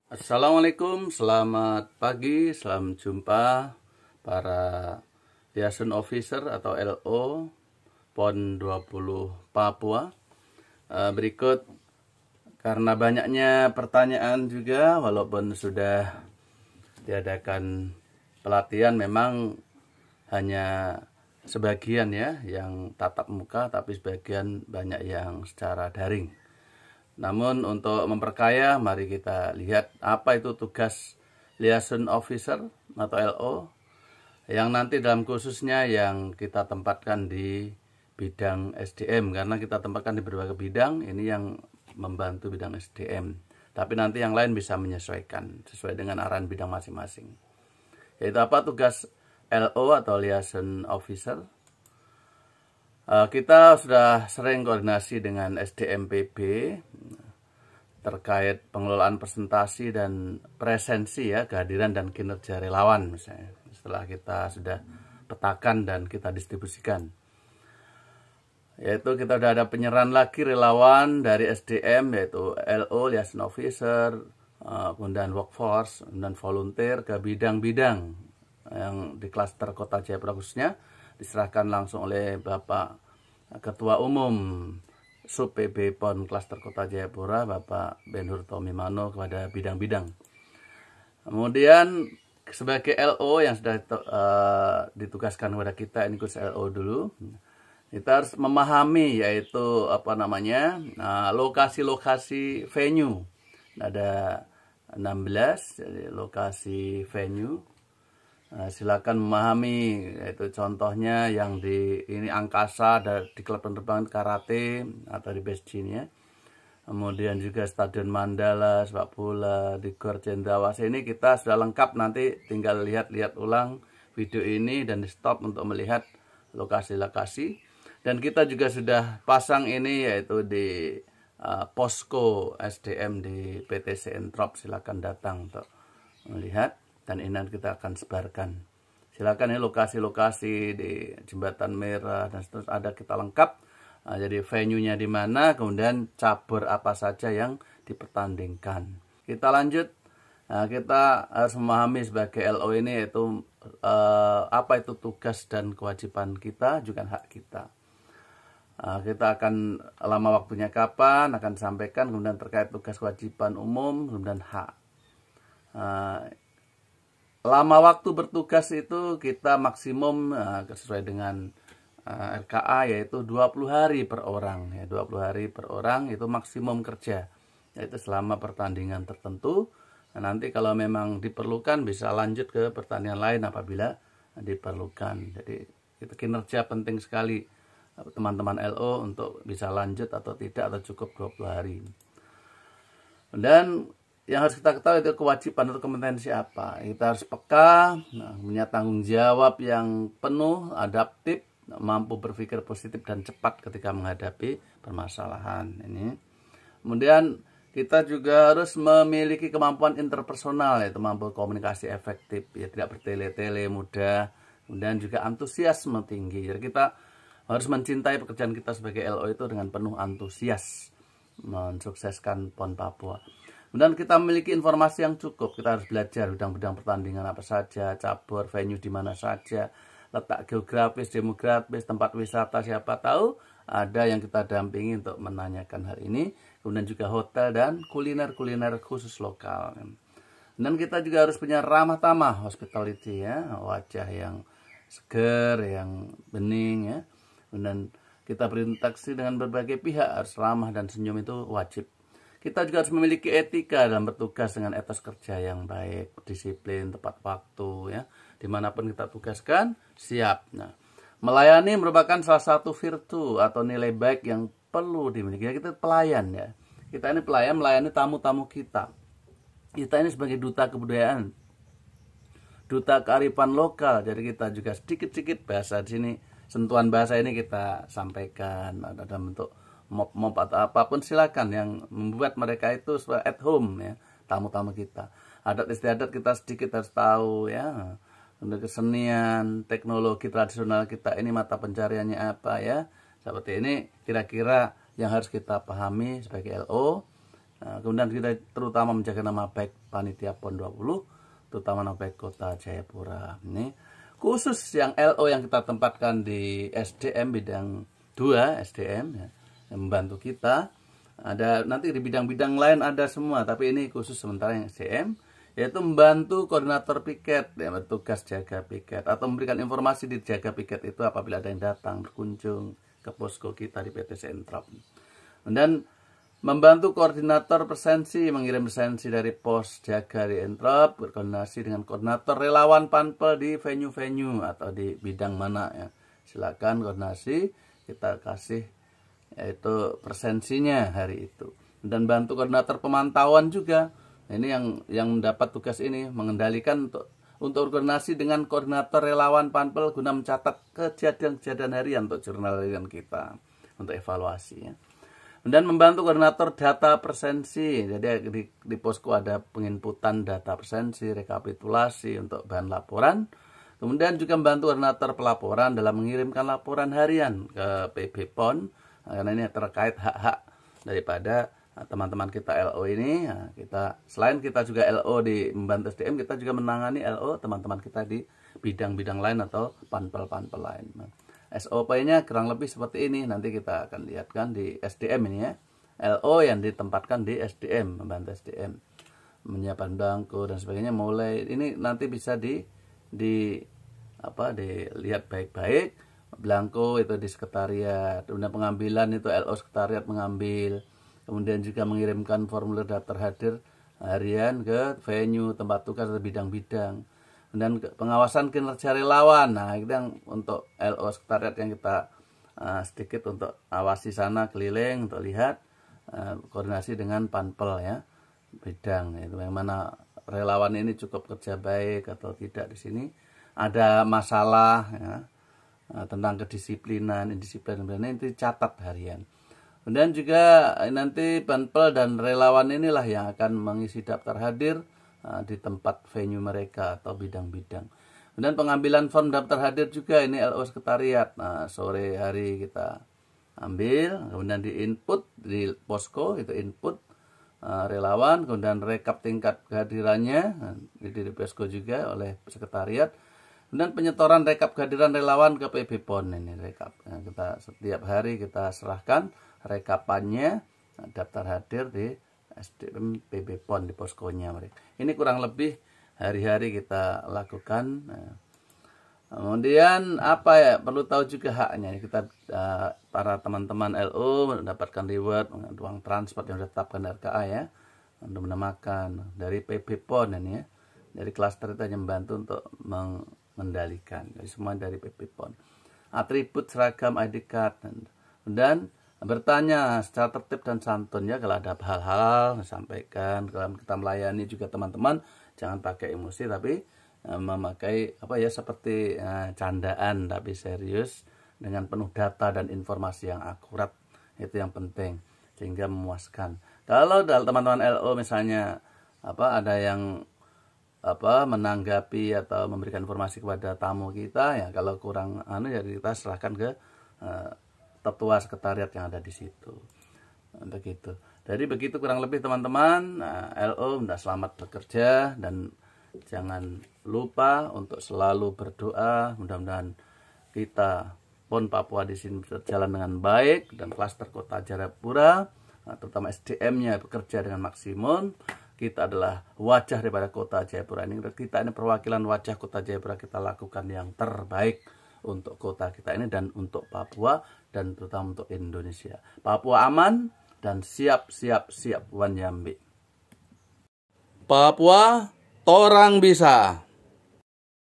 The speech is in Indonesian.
Assalamualaikum, selamat pagi, selamat jumpa para liaison officer atau LO PON 20 Papua. Berikut, karena banyaknya pertanyaan juga, walaupun sudah diadakan pelatihan, memang hanya sebagian ya yang tatap muka, tapi sebagian banyak yang secara daring. Namun untuk memperkaya, mari kita lihat apa itu tugas liaison officer atau LO yang nanti dalam khususnya yang kita tempatkan di bidang SDM, karena kita tempatkan di berbagai bidang, ini yang membantu bidang SDM. Tapi nanti yang lain bisa menyesuaikan sesuai dengan arahan bidang masing-masing. Yaitu apa tugas LO atau liaison officer? Kita sudah sering koordinasi dengan SDM PB terkait pengelolaan presentasi dan presensi ya, kehadiran dan kinerja relawan misalnya. Setelah kita sudah petakan dan kita distribusikan. Yaitu kita sudah ada penyerahan lagi relawan dari SDM yaitu LO, liaison officer, kemudian workforce, dan volunteer ke bidang-bidang yang di klaster Kota Jayapura khususnya diserahkan langsung oleh Bapak Ketua Umum Sub PB PON Klaster Kota Jayapura, Bapak Ben-Hur Tomimano, kepada bidang-bidang. Kemudian sebagai LO yang sudah ditugaskan kepada kita, ini khusus LO dulu, kita harus memahami yaitu lokasi-lokasi venue. Ada 16 jadi lokasi venue. Silakan memahami, yaitu contohnya yang di ini angkasa, ada di klub penerbangan karate atau di BSG ini ya. Kemudian juga Stadion Mandala, sepak bola di Gor Cendrawasih. Ini kita sudah lengkap, nanti tinggal lihat ulang video ini dan di stop untuk melihat lokasi-lokasi. Dan kita juga sudah pasang ini yaitu di posko SDM di PTC Entrop. Silakan datang untuk melihat. Dan ini kita akan sebarkan. Silakan ya lokasi-lokasi di Jembatan Merah dan seterusnya ada kita lengkap. Jadi venue-nya di mana, kemudian cabur apa saja yang dipertandingkan. Kita lanjut. Kita harus memahami sebagai LO ini yaitu apa itu tugas dan kewajiban kita, juga hak kita. Kita akan lama waktunya kapan akan sampaikan, kemudian terkait tugas kewajiban umum, kemudian hak. Lama waktu bertugas itu kita maksimum sesuai dengan RKA yaitu 20 hari per orang ya, 20 hari per orang itu maksimum kerja, yaitu selama pertandingan tertentu. Nanti kalau memang diperlukan bisa lanjut ke pertandingan lain apabila diperlukan. Jadi itu kinerja penting sekali teman-teman LO untuk bisa lanjut atau tidak, atau cukup 20 hari. Dan yang harus kita ketahui itu kewajiban atau kompetensi apa. Kita harus peka, punya tanggung jawab yang penuh, adaptif, mampu berpikir positif dan cepat ketika menghadapi permasalahan ini. Kemudian kita juga harus memiliki kemampuan interpersonal, yaitu mampu komunikasi efektif, ya tidak bertele-tele mudah, kemudian juga antusiasme tinggi. Jadi kita harus mencintai pekerjaan kita sebagai LO itu dengan penuh antusias mensukseskan PON Papua. Dan kita memiliki informasi yang cukup. Kita harus belajar bidang-bidang pertandingan apa saja, cabur, venue di mana saja, letak geografis, demografis, tempat wisata, siapa tahu ada yang kita dampingi untuk menanyakan hal ini. Kemudian juga hotel dan kuliner-kuliner khusus lokal. Dan kita juga harus punya ramah tamah, hospitality ya, wajah yang seger, yang bening ya. Dan kita berinteraksi dengan berbagai pihak, harus ramah dan senyum, itu wajib. Kita juga harus memiliki etika dalam bertugas dengan etos kerja yang baik, disiplin, tepat waktu ya. Dimanapun kita tugaskan, siap. Nah, melayani merupakan salah satu virtu atau nilai baik yang perlu dimiliki. Kita pelayan ya. Kita ini pelayan, melayani tamu-tamu kita. Kita ini sebagai duta kebudayaan, duta kearifan lokal. Jadi kita juga sedikit-sedikit bahasa di sini, sentuhan bahasa ini kita sampaikan dalam bentuk mop atau apapun, silakan yang membuat mereka itu at home ya, tamu-tamu kita. Adat istiadat kita sedikit harus tahu ya. Untuk kesenian, teknologi tradisional kita ini mata pencariannya apa ya. Seperti ini kira-kira yang harus kita pahami sebagai LO. Kemudian kita terutama menjaga nama baik panitia PON 20, terutama nama baik Kota Jayapura. Ini khusus yang LO yang kita tempatkan di SDM bidang 2 SDM ya, yang membantu kita. Ada nanti di bidang-bidang lain ada semua, tapi ini khusus sementara yang SDM, yaitu membantu koordinator piket yang bertugas jaga piket atau memberikan informasi di jaga piket itu apabila ada yang datang berkunjung ke posko kita di PT Sentrop. Dan membantu koordinator presensi mengirim presensi dari pos jaga di Entrop, berkoordinasi dengan koordinator relawan panpel di venue-venue atau di bidang mana ya. Silakan koordinasi, kita kasih yaitu presensinya hari itu. Dan bantu koordinator pemantauan juga. Ini yang mendapat tugas ini mengendalikan untuk koordinasi dengan koordinator relawan panpel guna mencatat kejadian-kejadian harian untuk jurnal harian kita untuk evaluasi ya. Dan membantu koordinator data presensi. Jadi di posko ada penginputan data presensi, rekapitulasi untuk bahan laporan. Kemudian juga membantu koordinator pelaporan dalam mengirimkan laporan harian ke PB PON karena ini terkait hak-hak daripada teman-teman kita LO ini. Nah, selain kita juga LO di membantu SDM, kita juga menangani LO teman-teman kita di bidang-bidang lain atau panpel-panpel lain. Nah, SOP-nya kurang lebih seperti ini. Nanti kita akan lihatkan di SDM ini ya. LO yang ditempatkan di SDM, membantu SDM menyiapkan bangku dan sebagainya. Mulai ini nanti bisa dilihat baik-baik. Blanko itu di sekretariat, kemudian pengambilan itu LO sekretariat mengambil. Kemudian juga mengirimkan formulir daftar hadir harian ke venue, tempat tugas atau bidang-bidang. Dan pengawasan kinerja relawan. Nah, itu yang untuk LO sekretariat yang kita sedikit untuk awasi sana keliling untuk lihat koordinasi dengan panpel ya, bidang itu yang mana relawan ini cukup kerja baik atau tidak di sini. Ada masalah ya, tentang kedisiplinan, indisiplinan itu catat harian. Dan juga nanti panpel dan relawan inilah yang akan mengisi daftar hadir di tempat venue mereka atau bidang-bidang. Dan pengambilan form daftar hadir juga ini LO sekretariat. Nah, sore hari kita ambil, kemudian di input di posko itu input relawan, kemudian rekap tingkat kehadirannya di posko juga oleh sekretariat. Dan penyetoran rekap kehadiran relawan ke PB PON ini rekap. Nah, kita setiap hari kita serahkan rekapannya daftar hadir di SDM PB PON di poskonya mereka. Ini kurang lebih hari-hari kita lakukan. Nah, kemudian apa ya perlu tahu juga haknya. Kita para teman-teman LO mendapatkan reward uang transport yang ditetapkan RKA ya untuk menamakan dari PB PON ini ya. Dari klaster itu hanya membantu untuk mengendalikan. Jadi semua dari PB PON. Atribut seragam ID card dan bertanya secara tertib dan santun ya, kalau ada hal-hal sampaikan. Kalau kita melayani juga teman-teman jangan pakai emosi tapi memakai seperti candaan tapi serius dengan penuh data dan informasi yang akurat. Itu yang penting sehingga memuaskan. Kalau teman-teman LO misalnya ada yang menanggapi atau memberikan informasi kepada tamu kita ya, kalau kurang ya kita serahkan ke ketua sekretariat yang ada di situ. Begitu. Jadi begitu kurang lebih teman-teman. LO selamat bekerja dan jangan lupa untuk selalu berdoa. Mudah-mudahan kita PON Papua di sini berjalan dengan baik dan klaster Kota Jayapura, terutama SDM-nya bekerja dengan maksimum. Kita adalah wajah daripada Kota Jayapura ini. Kita ini perwakilan wajah Kota Jayapura. Kita lakukan yang terbaik untuk kota kita ini dan untuk Papua dan terutama untuk Indonesia. Papua aman dan siap Wanyambi. Papua torang bisa.